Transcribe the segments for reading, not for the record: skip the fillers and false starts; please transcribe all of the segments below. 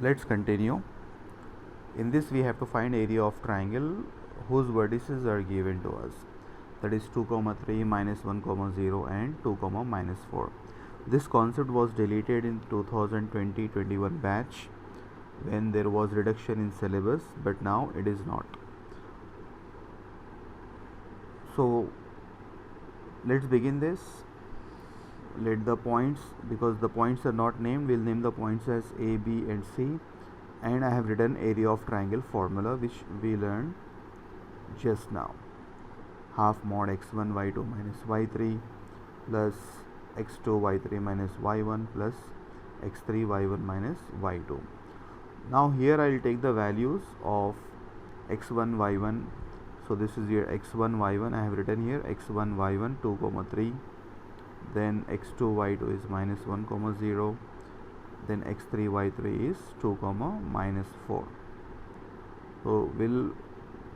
Let's continue. In this we have to find area of triangle whose vertices are given to us, that is 2 comma 3 minus 1 comma 0 and 2 comma minus 4. This concept was deleted in 2020-21 batch when there was reduction in syllabus, but now it is not. So let's begin this. Let the points, because the points are not named, we'll name the points as A, B and C, and I have written area of triangle formula which we learned just now. Half mod x1 y2 minus y3 plus x2 y3 minus y1 plus x3 y1 minus y2. Now here I will take the values of x1 y1. So this is here x1 y1. I have written here x1 y1 2 comma 3. Then x2 y2 is minus 1 comma 0. Then x3 y3 is 2 comma minus 4. So we'll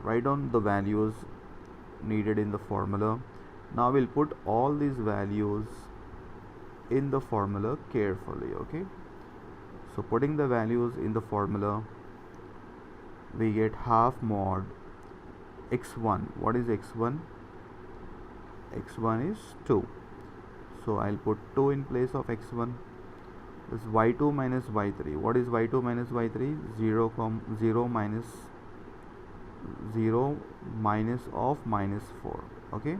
write down the values needed in the formula. Now we'll put all these values in the formula carefully. Okay, so putting the values in the formula, we get half mod x1. What is x1? x1 is 2, so I'll put 2 in place of x1. This y2 minus y3. What is y2 minus y3? 0 minus 0 minus of minus 4. Okay,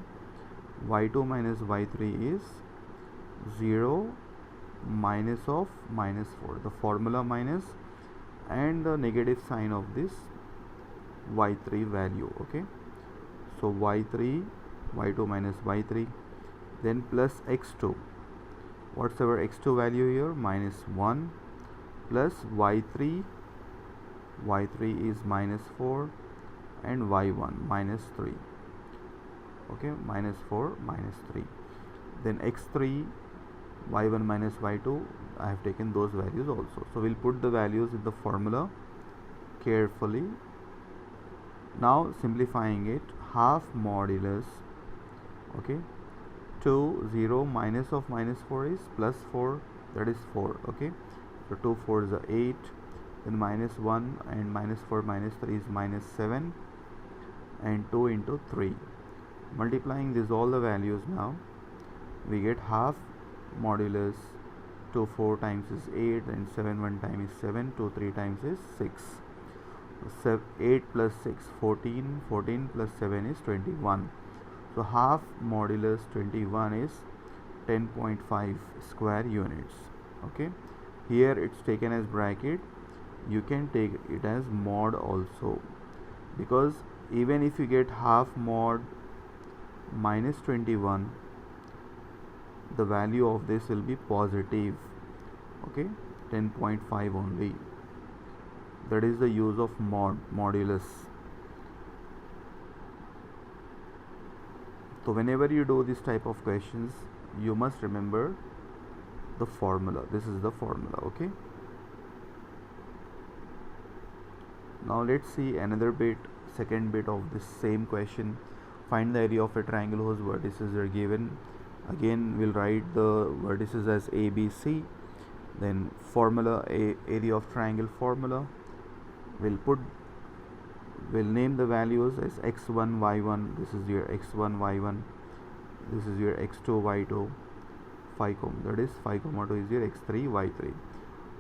y2 minus y3 is 0 minus of minus 4. The formula minus and the negative sign of this y3 value. Okay, so y3, y2 minus y3, then plus x2. What's our x2 value here? Minus 1 plus y3. y3 is minus 4 and y1 minus 3. Okay, minus 4 minus 3. Then x3, y1 minus y2, I have taken those values also. So we'll put the values in the formula carefully. Now simplifying it, half modulus, okay, 2 0 minus of minus 4 is plus 4, that is 4. Okay, so 2 4s are 8, then minus 1 and minus 4 minus 3 is minus 7, and 2 into 3. Multiplying these all the values, now we get half modulus 2 4 times is 8, and 7 1 time is 7, 2 3 times is 6. 8 plus 6 14, 14 plus 7 is 21. So half modulus 21 is 10.5 square units. Okay, here it's taken as bracket. You can take it as mod also, because even if you get half mod minus 21, the value of this will be positive. Okay, 10.5 only. That is the use of modulus. So whenever you do this type of questions, you must remember the formula. This is the formula. Okay, now let's see another bit, second bit of this same question. Find the area of a triangle whose vertices are given. Again we'll write the vertices as A, B, C. Then formula, area of triangle formula, we'll name the values as x1 y1. This is your x1 y1, this is your x2 y2, 5 comma, that is 5 comma 2 is your x3 y3.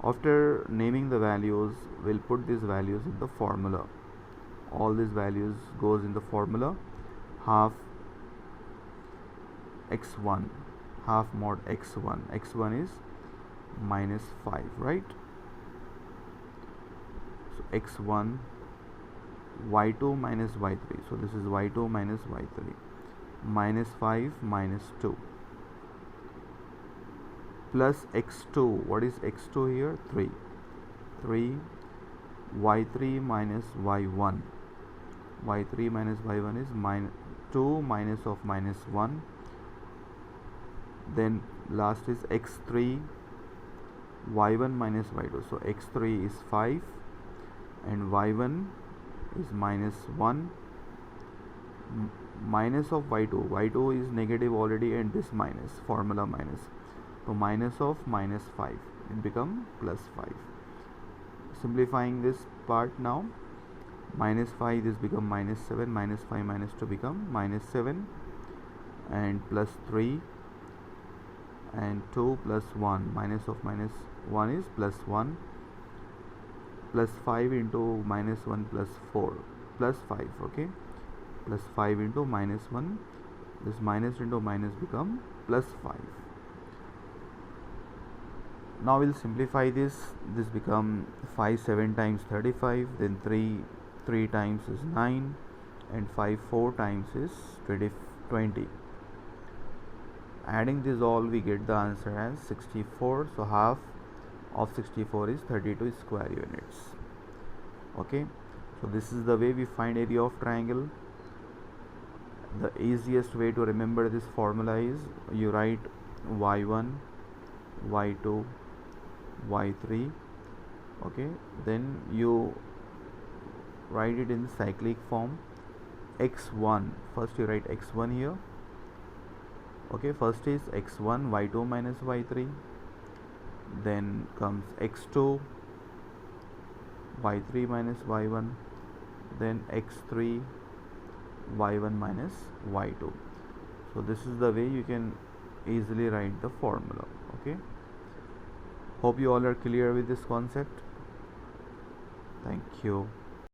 After naming the values, we'll put these values in the formula. All these values goes in the formula. Half x1, half mod x1. x1 is minus 5, right? So x1 y2 minus y3. So this is y2 minus y3. Minus 5 minus 2 plus x2. What is x2 here? 3. 3 y3 minus y1. y3 minus y1 is minus 2 minus of minus 1. Then last is x3 y1 minus y2. So x3 is 5 and y1 is minus 1. Minus of y2. y2 is negative already, and this minus, formula minus. So minus of minus 5, it become plus 5. simplifying this part now, minus 5 this become minus 7, minus 5 minus 2 become minus 7, and plus 3 and 2 plus 1, minus of minus 1 is plus 1, plus 5 into minus 1 plus 4 plus 5, okay, plus 5 into minus 1, this minus into minus become plus 5. Now we'll simplify this become 5 7 times 35, then 3 times is 9, and 5 4 times is 20. Adding this all, we get the answer as 64. So half of 64 is 32 square units. Okay, so this is the way we find area of triangle. The easiest way to remember this formula is you write y1, y2, y3, okay, then you write it in cyclic form. X1, first you write x1 here, okay, first is x1 y2 minus y3, then comes x2 y3 minus y1, then x3 y1 minus y2. So this is the way you can easily write the formula. Okay, hope you all are clear with this concept. Thank you.